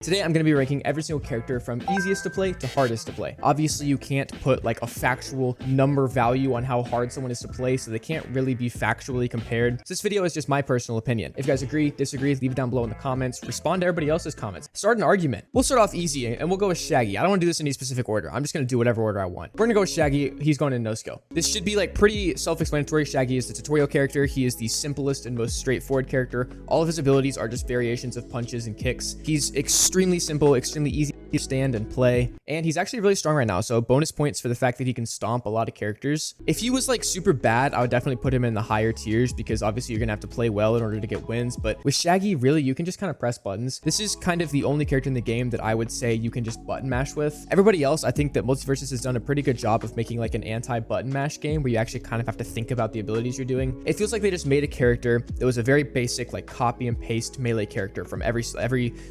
Today, I'm going to be ranking every single character from easiest to play to hardest to play. Obviously, you can't put like a factual number value on how hard someone is to play, so they can't really be factually compared. So this video is just my personal opinion. If you guys agree, disagree, leave it down below in the comments. Respond to everybody else's comments. Start an argument. We'll start off easy and we'll go with Shaggy. I don't want to do this in any specific order. I'm just going to do whatever order I want. We're going to go with Shaggy. He's going in no skill. This should be like pretty self-explanatory. Shaggy is the tutorial character. He is the simplest and most straightforward character. All of his abilities are just variations of punches and kicks. He's extremely simple, extremely easy to stand and play, and he's actually really strong right now, so bonus points for the fact that he can stomp a lot of characters. If he was like super bad, I would definitely put him in the higher tiers because obviously you're gonna have to play well in order to get wins, but with Shaggy, really, you can just kind of press buttons. This is kind of the only character in the game that I would say you can just button mash with. Everybody else, I think that MultiVersus has done a pretty good job of making like an anti-button mash game where you actually kind of have to think about the abilities you're doing. It feels like they just made a character that was a very basic like copy and paste melee character from every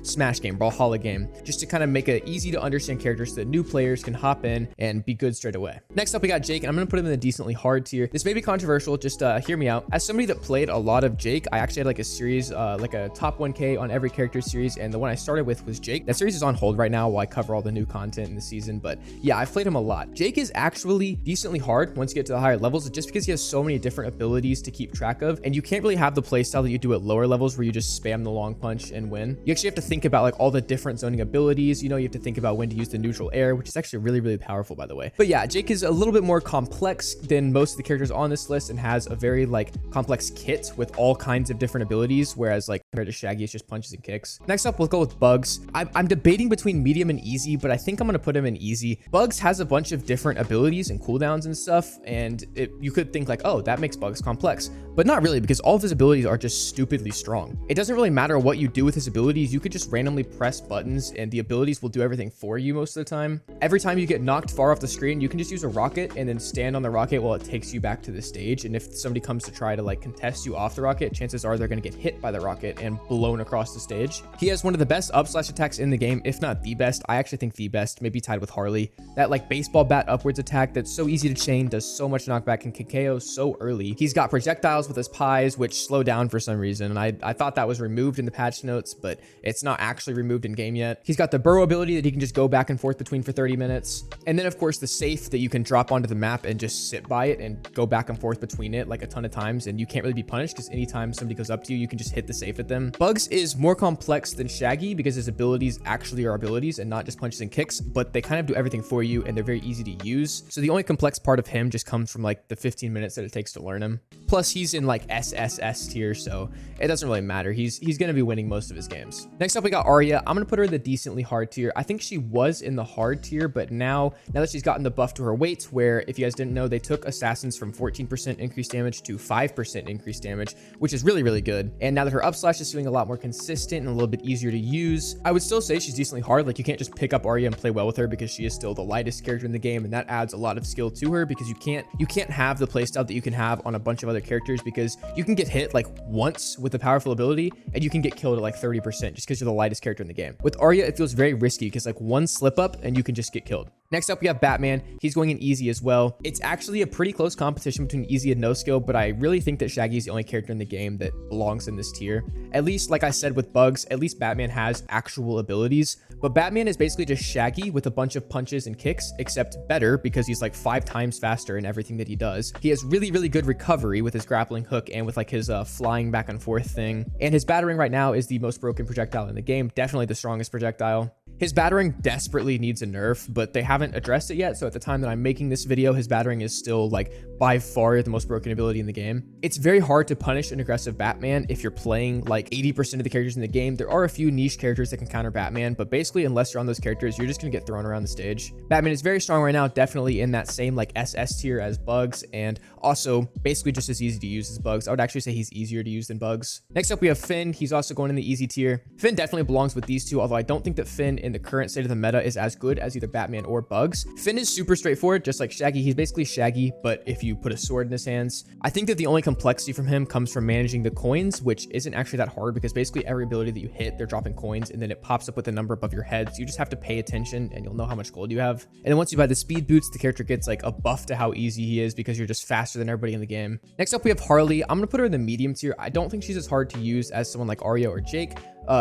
Smash game, Brawlhalla game, just to kind of make it easy to understand characters so that new players can hop in and be good straight away. Next up, we got Jake, and I'm going to put him in the decently hard tier. This may be controversial, just hear me out. As somebody that played a lot of Jake, I actually had like a series, like a top 1K on every character series, and the one I started with was Jake. That series is on hold right now while I cover all the new content in the season, but yeah, I've played him a lot. Jake is actually decently hard once you get to the higher levels, just because he has so many different abilities to keep track of, and you can't really have the playstyle that you do at lower levels where you just spam the long punch and win. You actually have to think about like all the different zoning abilities. You know, you have to think about when to use the neutral air, which is actually really powerful, by the way. But yeah, Jake is a little bit more complex than most of the characters on this list and has a very like complex kit with all kinds of different abilities, whereas like compared to Shaggy, it's just punches and kicks. Next up, we'll go with Bugs. I'm debating between medium and easy, but I think I'm gonna put him in easy. Bugs has a bunch of different abilities and cooldowns and stuff, and you could think like, oh, that makes Bugs complex, but not really, because all of his abilities are just stupidly strong. It doesn't really matter what you do with his abilities. You could just randomly press buttons and the abilities will do everything for you most of the time. Every time you get knocked far off the screen, you can just use a rocket and then stand on the rocket while it takes you back to the stage. And if somebody comes to try to like contest you off the rocket, chances are they're going to get hit by the rocket and blown across the stage. He has one of the best up slash attacks in the game, if not the best. I actually think the best, maybe tied with Harley. That like baseball bat upwards attack that's so easy to chain, does so much knockback, and can KO so early. He's got projectiles with his pies, which slow down for some reason. And I thought that was removed in the patch notes, but it's not actually removed in game yet. He's got the burrow ability that he can just go back and forth between for 30 minutes. And then of course the safe that you can drop onto the map and just sit by it and go back and forth between it like a ton of times, and you can't really be punished because anytime somebody goes up to you, you can just hit the safe at them. Bugs is more complex than Shaggy because his abilities actually are abilities and not just punches and kicks, but they kind of do everything for you and they're very easy to use. So the only complex part of him just comes from like the 15 minutes that it takes to learn him. Plus he's in like SSS tier, so it doesn't really matter. He's going to be winning most of his games. Next up, we got Arya. I'm going to put her in the decently hard tier. I think she was in the hard tier, but now that she's gotten the buff to her weight, where if you guys didn't know, they took assassins from 14% increased damage to 5% increased damage, which is really good. And now that her up slash is feeling a lot more consistent and a little bit easier to use, I would still say she's decently hard. Like you can't just pick up Arya and play well with her because she is still the lightest character in the game, and that adds a lot of skill to her because you can't have the playstyle that you can have on a bunch of other characters, because you can get hit like once with a powerful ability and you can get killed at like 30% just because you're the lightest character in the game. With Arya, it feels very risky because like one slip up and you can just get killed. Next up, we have Batman. He's going in easy as well. It's actually a pretty close competition between easy and no skill, but I really think that Shaggy is the only character in the game that belongs in this tier. At least, like I said with Bugs, at least Batman has actual abilities, but Batman is basically just Shaggy with a bunch of punches and kicks, except better because he's like 5 times faster in everything that he does. He has really good recovery with his grappling hook and with like his flying back and forth thing. And his battering right now is the most broken projectile in the game, definitely the strongest projectile. His battering desperately needs a nerf, but they haven't addressed it yet. So at the time that I'm making this video, his battering is still like by far the most broken ability in the game. It's very hard to punish an aggressive Batman if you're playing like 80% of the characters in the game. There are a few niche characters that can counter Batman, but basically unless you're on those characters, you're just gonna get thrown around the stage. Batman is very strong right now, definitely in that same like SS tier as Bugs, and also basically just as easy to use as Bugs. I would actually say he's easier to use than Bugs. Next up, we have Finn. He's also going in the easy tier. Finn definitely belongs with these two, although I don't think that Finn in the current state of the meta is as good as either Batman or Bugs. Finn is super straightforward, just like Shaggy. He's basically Shaggy, but if you put a sword in his hands. I think that the only complexity from him comes from managing the coins, which isn't actually that hard because basically every ability that you hit, they're dropping coins, and then it pops up with a number above your head. So you just have to pay attention and you'll know how much gold you have. And then once you buy the speed boots, the character gets like a buff to how easy he is because you're just faster than everybody in the game. Next up, we have Harley. I'm going to put her in the medium tier. I don't think she's as hard to use as someone like Arya or Jake.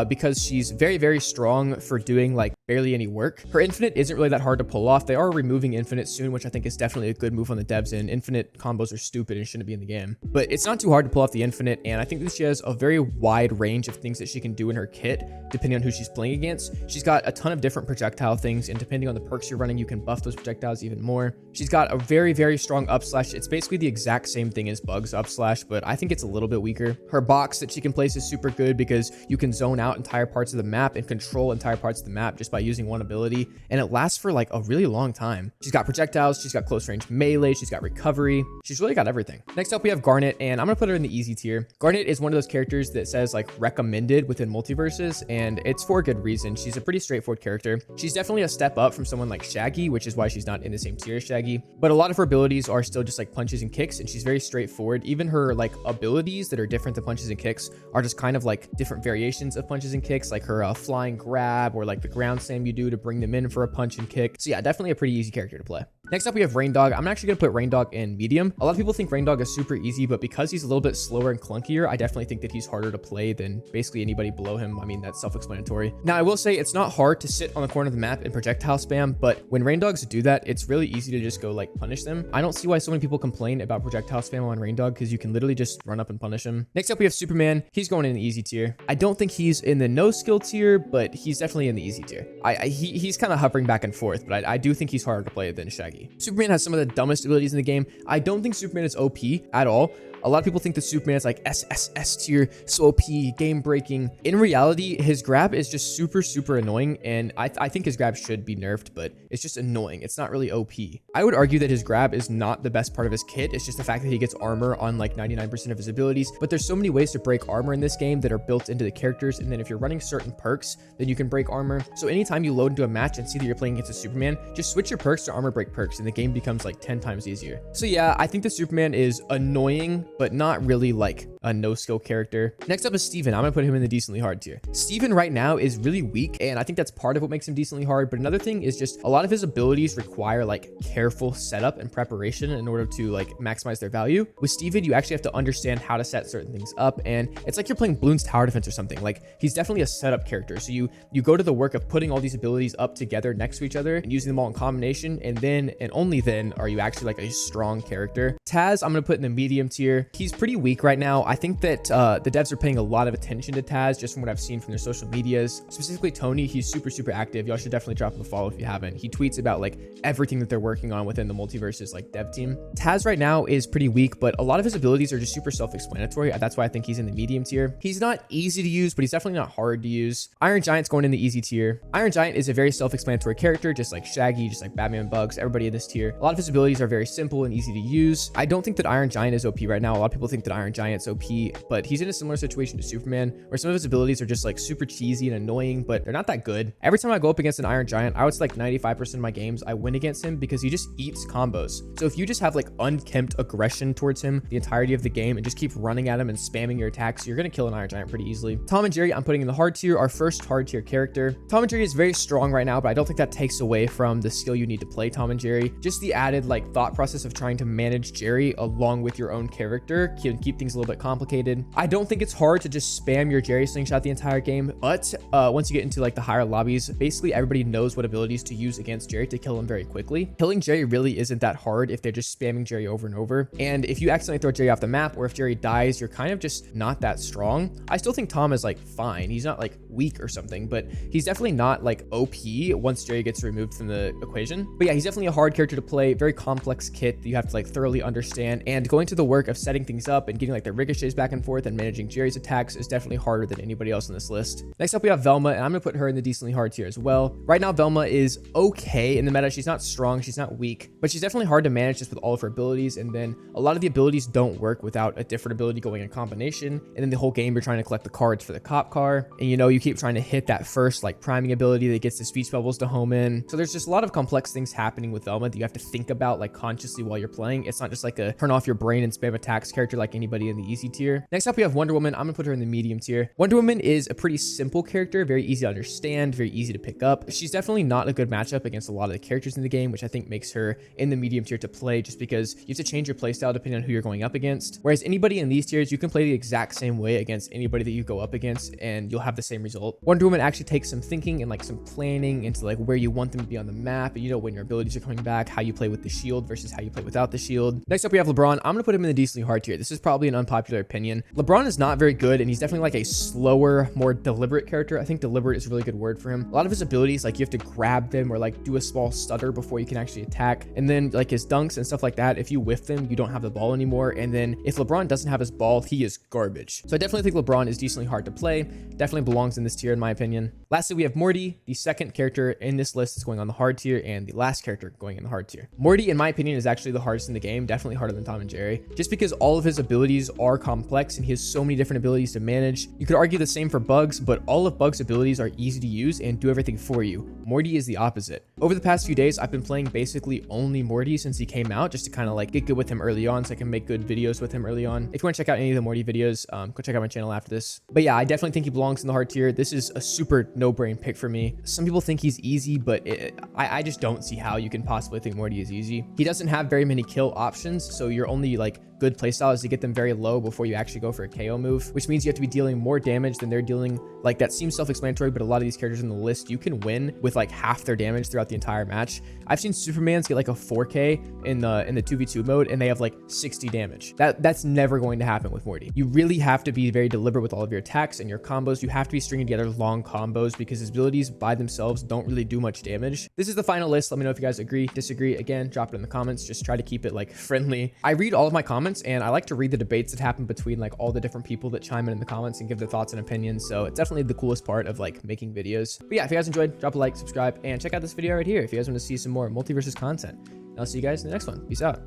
because she's very, very strong for doing like barely any work. Her infinite isn't really that hard to pull off. They are removing infinite soon, which I think is definitely a good move on the devs, and infinite combos are stupid and shouldn't be in the game. But it's not too hard to pull off the infinite, and I think that she has a very wide range of things that she can do in her kit, depending on who she's playing against. She's got a ton of different projectile things, and depending on the perks you're running, you can buff those projectiles even more. She's got a very, very strong up slash. It's basically the exact same thing as Bug's up slash, but I think it's a little bit weaker. Her box that she can place is super good because you can zone out entire parts of the map and control entire parts of the map just by using one ability, and it lasts for like a really long time. She's got projectiles, she's got close range melee, she's got recovery, she's really got everything. Next up we have Garnet, and I'm gonna put her in the easy tier. Garnet is one of those characters that says like recommended within MultiVersus, and it's for a good reason. She's a pretty straightforward character. She's definitely a step up from someone like Shaggy, which is why she's not in the same tier as Shaggy, but a lot of her abilities are still just like punches and kicks, and she's very straightforward. Even her like abilities that are different than punches and kicks are just kind of like different variations of punches and kicks, like her flying grab or like the ground slam you do to bring them in for a punch and kick. So yeah, definitely a pretty easy character to play. Next up, we have Raindog. I'm actually going to put Raindog in medium. A lot of people think Raindog is super easy, but because he's a little bit slower and clunkier, I definitely think that he's harder to play than basically anybody below him. I mean, that's self-explanatory. Now, I will say it's not hard to sit on the corner of the map and projectile spam, but when Raindogs do that, it's really easy to just go like punish them. I don't see why so many people complain about projectile spam on Raindog, because you can literally just run up and punish him. Next up, we have Superman. He's going in the easy tier. I don't think he's in the no skill tier, but he's definitely in the easy tier. He's kind of hovering back and forth, but I do think he's harder to play than Shaggy. Superman has some of the dumbest abilities in the game. I don't think Superman is OP at all. A lot of people think that Superman is like S tier, so OP, game breaking. In reality, his grab is just super annoying, and I think his grab should be nerfed, but it's just annoying. It's not really OP. I would argue that his grab is not the best part of his kit. It's just the fact that he gets armor on like 99% of his abilities, but there's so many ways to break armor in this game that are built into the characters, and then if you're running certain perks, then you can break armor. So anytime you load into a match and see that you're playing against a Superman, just switch your perks to armor break perks, and the game becomes like 10 times easier. So yeah, I think the Superman is annoying, but not really like a no skill character. Next up is Steven. I'm gonna put him in the decently hard tier. Steven right now is really weak, and I think that's part of what makes him decently hard, but another thing is just a lot of his abilities require like careful setup and preparation in order to like maximize their value. With Steven, you actually have to understand how to set certain things up, and it's like you're playing Bloons Tower Defense or something. Like, he's definitely a setup character, so you go to the work of putting all these abilities up together next to each other and using them all in combination, and then and only then are you actually like a strong character. Taz, I'm gonna put in the medium tier. He's pretty weak right now. I think that the devs are paying a lot of attention to Taz just from what I've seen from their social medias. Specifically Tony, he's super active. Y'all should definitely drop him a follow if you haven't. He tweets about like everything that they're working on within the MultiVersus like dev team. Taz right now is pretty weak, but a lot of his abilities are just super self-explanatory. That's why I think he's in the medium tier. He's not easy to use, but he's definitely not hard to use. Iron Giant's going in the easy tier. Iron Giant is a very self-explanatory character, just like Shaggy, just like Batman, Bugs, everybody in this tier. A lot of his abilities are very simple and easy to use. I don't think that Iron Giant is OP right now. A lot of people think that Iron Giant's OP, but he's in a similar situation to Superman, where some of his abilities are just like super cheesy and annoying, but they're not that good. Every time I go up against an Iron Giant, I would say like 95% of my games I win against him because he just eats combos. So if you just have like unkempt aggression towards him the entirety of the game and just keep running at him and spamming your attacks, you're gonna kill an Iron Giant pretty easily. Tom and Jerry, I'm putting in the hard tier, our first hard tier character. Tom and Jerry is very strong right now, but I don't think that takes away from the skill you need to play Tom and Jerry. Just the added like thought process of trying to manage Jerry along with your own character can keep things a little bit complicated. I don't think it's hard to just spam your Jerry slingshot the entire game, but once you get into like the higher lobbies, basically everybody knows what abilities to use against Jerry to kill him very quickly. Killing Jerry really isn't that hard if they're just spamming Jerry over and over, and if you accidentally throw Jerry off the map, or if Jerry dies, you're kind of just not that strong. I still think Tom is like fine. He's not like weak or something, but he's definitely not like OP once Jerry gets removed from the equation. But yeah, he's definitely a hard character to play, very complex kit that you have to like thoroughly understand, and going to the work of setting things up and getting like the ricochets back and forth and managing Jerry's attacks is definitely harder than anybody else on this list. Next up, we have Velma, and I'm gonna put her in the decently hard tier as well. Right now, Velma is okay in the meta. She's not strong, she's not weak, but she's definitely hard to manage just with all of her abilities, and then a lot of the abilities don't work without a different ability going in combination, and then the whole game you're trying to collect the cards for the cop car, and you keep trying to hit that first like priming ability that gets the speech bubbles to home in. So there's just a lot of complex things happening with Velma that you have to think about like consciously while you're playing. It's not just like a turn off your brain and spam attacks complex character like anybody in the easy tier. Next up, we have Wonder Woman. I'm gonna put her in the medium tier. Wonder Woman is a pretty simple character, very easy to understand, very easy to pick up. She's definitely not a good matchup against a lot of the characters in the game, which I think makes her in the medium tier to play, just because you have to change your playstyle depending on who you're going up against. Whereas anybody in these tiers, you can play the exact same way against anybody that you go up against and you'll have the same result. Wonder Woman actually takes some thinking and like some planning into like where you want them to be on the map, and you know when your abilities are coming back, how you play with the shield versus how you play without the shield. Next up, we have LeBron. I'm gonna put him in the decently hard tier. This is probably an unpopular opinion. LeBron is not very good, and he's definitely like a slower, more deliberate character. I think deliberate is a really good word for him. A lot of his abilities, like you have to grab them or like do a small stutter before you can actually attack. And then like his dunks and stuff like that, if you whiff them, you don't have the ball anymore. And then if LeBron doesn't have his ball, he is garbage. So I definitely think LeBron is decently hard to play. Definitely belongs in this tier in my opinion. Lastly, we have Morty, the second character in this list is going on the hard tier, and the last character going in the hard tier. Morty, in my opinion, is actually the hardest in the game, definitely harder than Tom and Jerry, just because all of his abilities are complex and he has so many different abilities to manage. You could argue the same for Bugs, but all of Bugs' abilities are easy to use and do everything for you. Morty is the opposite. Over the past few days, I've been playing basically only Morty since he came out, just to kind of like get good with him early on so I can make good videos with him early on. If you want to check out any of the Morty videos, go check out my channel after this. But yeah, I definitely think he belongs in the hard tier. This is a super no-brain pick for me. Some people think he's easy, but I just don't see how you can possibly think Morty is easy. He doesn't have very many kill options, so you're only like good playstyle is to get them very low before you actually go for a KO move, which means you have to be dealing more damage than they're dealing. Like that seems self-explanatory, but a lot of these characters in the list, you can win with like half their damage throughout the entire match. I've seen Supermans get like a 4K in the 2v2 mode and they have like 60 damage. That's never going to happen with Morty. You really have to be very deliberate with all of your attacks and your combos. You have to be stringing together long combos because his abilities by themselves don't really do much damage. This is the final list. Let me know if you guys agree, disagree. Again, drop it in the comments. Just try to keep it like friendly. I read all of my comments and I like to read the debates that happen between like all the different people that chime in the comments and give their thoughts and opinions. So it's definitely the coolest part of like making videos. But yeah, if you guys enjoyed, drop a like, subscribe, and check out this video right here if you guys want to see some more MultiVersus content. And I'll see you guys in the next one. Peace out.